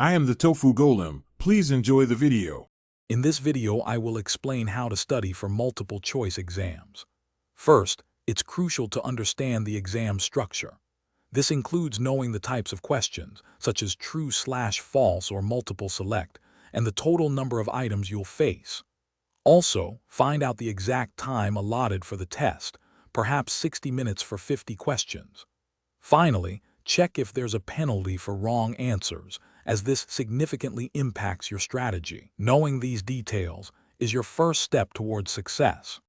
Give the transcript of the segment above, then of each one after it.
I am the Tofu Golem. Please enjoy the video. In this video, I will explain how to study for multiple choice exams. First, it's crucial to understand the exam structure. This includes knowing the types of questions, such as true/false or multiple select, and the total number of items you'll face. Also, find out the exact time allotted for the test, perhaps 60 minutes for 50 questions. Finally, check if there's a penalty for wrong answers, as this significantly impacts your strategy. Knowing these details is your first step towards success.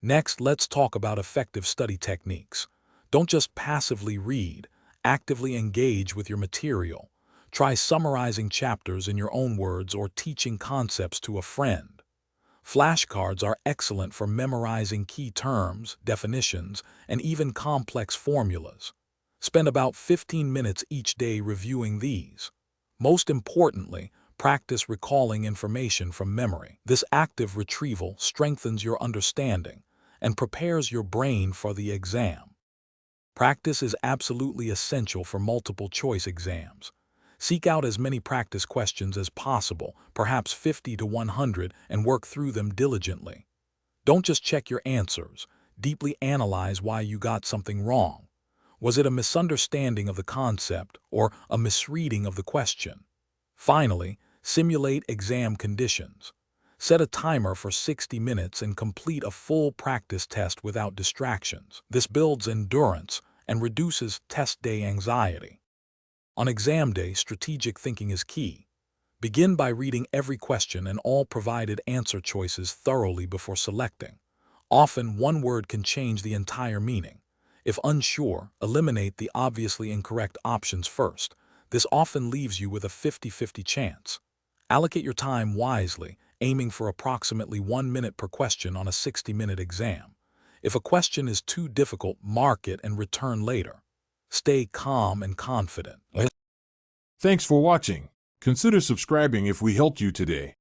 Next, let's talk about effective study techniques. Don't just passively read, actively engage with your material. Try summarizing chapters in your own words or teaching concepts to a friend. Flashcards are excellent for memorizing key terms, definitions, and even complex formulas. Spend about 15 minutes each day reviewing these. Most importantly, practice recalling information from memory. This active retrieval strengthens your understanding and prepares your brain for the exam. Practice is absolutely essential for multiple choice exams. Seek out as many practice questions as possible, perhaps 50 to 100, and work through them diligently. Don't just check your answers. Deeply analyze why you got something wrong. Was it a misunderstanding of the concept or a misreading of the question? Finally, simulate exam conditions. Set a timer for 60 minutes and complete a full practice test without distractions. This builds endurance and reduces test day anxiety. On exam day, strategic thinking is key. Begin by reading every question and all provided answer choices thoroughly before selecting. Often, one word can change the entire meaning. If unsure, eliminate the obviously incorrect options first. This often leaves you with a 50-50 chance. Allocate your time wisely, aiming for approximately 1 minute per question on a 60-minute exam. If a question is too difficult, mark it and return later. Stay calm and confident. Thanks for watching. Consider subscribing if we helped you today.